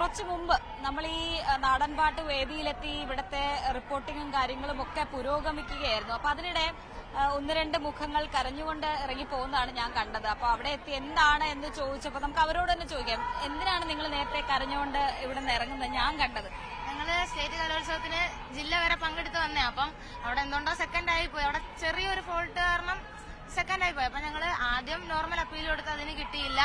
കുറച്ചു മുമ്പ് നമ്മൾ ഈ നാടൻപാട്ട് വേദിയിലെത്തി ഇവിടുത്തെ റിപ്പോർട്ടിങ്ങും കാര്യങ്ങളും ഒക്കെ പുരോഗമിക്കുകയായിരുന്നു. അപ്പൊ അതിനിടെ ഒന്ന് രണ്ട് മുഖങ്ങൾ കരഞ്ഞുകൊണ്ട് ഇറങ്ങി പോകുന്നതാണ് ഞാൻ കണ്ടത്. അപ്പൊ അവിടെ എത്തി എന്താണ് എന്ന് ചോദിച്ചപ്പോ നമുക്ക് അവരോട് തന്നെ ചോദിക്കാം, എന്തിനാണ് നിങ്ങൾ നേരത്തെ കരഞ്ഞുകൊണ്ട് ഇവിടെ നിന്ന് ഇറങ്ങുന്നത്? ഞാൻ കണ്ടത് ഞങ്ങള് സ്റ്റേറ്റ് കലോത്സവത്തിന് ജില്ല വരെ പങ്കെടുത്ത് വന്നേ. അപ്പം അവിടെ എന്തുകൊണ്ടോ സെക്കൻഡ് ആയി പോയി. അവിടെ ചെറിയൊരു ഫോൾട്ട് കാരണം സെക്കൻഡ് ആയി പോയി. അപ്പൊ ഞങ്ങള് ആദ്യം നോർമൽ അപ്പീലും എടുത്ത് അതിന് കിട്ടിയില്ല.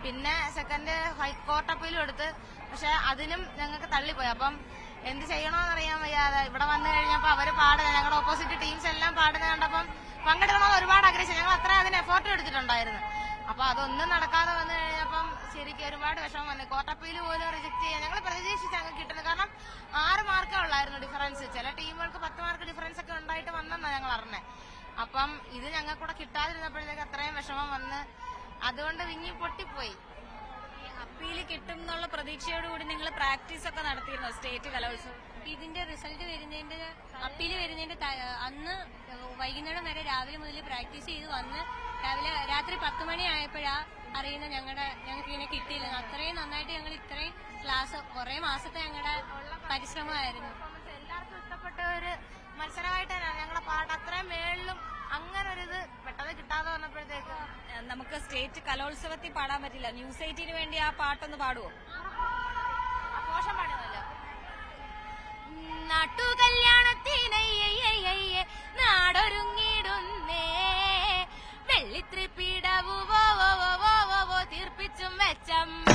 പിന്നെ സെക്കൻഡ് ഹൈക്കോർട്ട് അപ്പീലും എടുത്ത്, പക്ഷെ അതിനും ഞങ്ങൾക്ക് തള്ളിപ്പോയി. അപ്പം എന്ത് ചെയ്യണോന്ന് അറിയാൻ വയ്യാതെ ഇവിടെ വന്നു കഴിഞ്ഞപ്പോ അവര് പാടുന്നത്, ഞങ്ങളുടെ ഓപ്പോസിറ്റ് ടീംസ് എല്ലാം പാടുന്നത് കണ്ടപ്പം പങ്കെടുക്കണമെന്ന് ഒരുപാട് ആഗ്രഹിച്ചു. ഞങ്ങൾ അത്ര അതിന് എഫോർട്ട് എടുത്തിട്ടുണ്ടായിരുന്നു. അപ്പൊ അതൊന്നും നടക്കാതെ വന്നു കഴിഞ്ഞപ്പം ശരിക്കും ഒരുപാട് വിഷമം വന്നു. കോർട്ട് അപ്പീൽ പോലും റിജക്ട് ചെയ്യാൻ ഞങ്ങൾ പ്രതീക്ഷിച്ച് ഞങ്ങൾക്ക് കിട്ടുന്നത്. കാരണം 6 മാർക്കേ ഉള്ളായിരുന്നു ഡിഫറൻസ്. ചില ടീമുകൾക്ക് 10 മാർക്ക് ഡിഫറൻസ് ഒക്കെ ഉണ്ടായിട്ട് വന്നെന്നാ ഞങ്ങൾ അറിഞ്ഞത്. അപ്പം ഇത് ഞങ്ങൾക്കൂടെ കിട്ടാതിരുന്നപ്പോഴത്തേക്ക് അത്രയും വിഷമം വന്ന് അതുകൊണ്ട് വിങ്ങി പൊട്ടിപ്പോയി. അപ്പീല് കിട്ടും എന്നുള്ള പ്രതീക്ഷയോടുകൂടി നിങ്ങൾ പ്രാക്ടീസ് ഒക്കെ നടത്തിയിരുന്നു സ്റ്റേറ്റ് കലോത്സവം? ഇതിന്റെ റിസൾട്ട് വരുന്നതിന്റെ അപ്പീല് വരുന്നതിന്റെ അന്ന് വൈകുന്നേരം വരെ രാവിലെ മുതൽ പ്രാക്ടീസ് ചെയ്ത് വന്ന് രാത്രി 10 മണി ആയപ്പോഴാ അറിയുന്ന ഞങ്ങൾക്ക് ഇങ്ങനെ കിട്ടിയില്ല. അത്രയും നന്നായിട്ട് ഞങ്ങൾ ഇത്രയും ക്ലാസ് കുറെ മാസത്തെ ഞങ്ങളുടെ പരിശ്രമമായിരുന്നു. എല്ലാവർക്കും ഇഷ്ടപ്പെട്ട ഒരു മത്സരമായിട്ടാണ് ഞങ്ങളുടെ പാട്ട്. അത്രയും മേളിലും അങ്ങനെ ഒരു ഇത് പെട്ടെന്ന് കിട്ടാതെ വന്നപ്പോഴത്തേക്ക് നമുക്ക് സ്റ്റേറ്റ് കലോത്സവത്തിൽ പാടാൻ പറ്റില്ല. ന്യൂസ് 18 വേണ്ടി ആ പാട്ടൊന്ന് പാടുവോ? പോഷം പാടുന്നല്ലോ. നാട്ടുകല്യാണത്തിനയ്യയ്യയ്യേ നാടൊരുങ്ങിടുന്നേ വെള്ളിത്രിപ്പീടവോ തീർപ്പിച്ചും വെച്ചമ്മ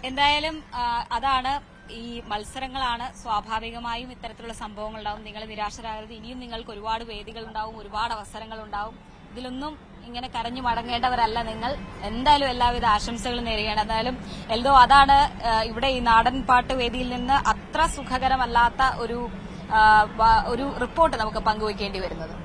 എന്തായാലും അതാണ്, ഈ മത്സരങ്ങളാണ്. സ്വാഭാവികമായും ഇത്തരത്തിലുള്ള സംഭവങ്ങൾ ഉണ്ടാവും. നിങ്ങൾ നിരാശരാകരുത്. ഇനിയും നിങ്ങൾക്ക് ഒരുപാട് വേദികൾ ഉണ്ടാവും, ഒരുപാട് അവസരങ്ങൾ ഉണ്ടാവും. ഇതിലൊന്നും ഇങ്ങനെ കരഞ്ഞു മടങ്ങേണ്ടവരല്ല നിങ്ങൾ. എന്തായാലും എല്ലാവിധ ആശംസകളും നേരുകയാണ്. എന്തായാലും എൽദോ, അതാണ് ഇവിടെ ഈ നാടൻ പാട്ട് വേദിയിൽ നിന്ന് അത്ര സുഖകരമല്ലാത്ത ഒരു റിപ്പോർട്ട് നമുക്ക് പങ്കുവയ്ക്കേണ്ടി വരുന്നത്.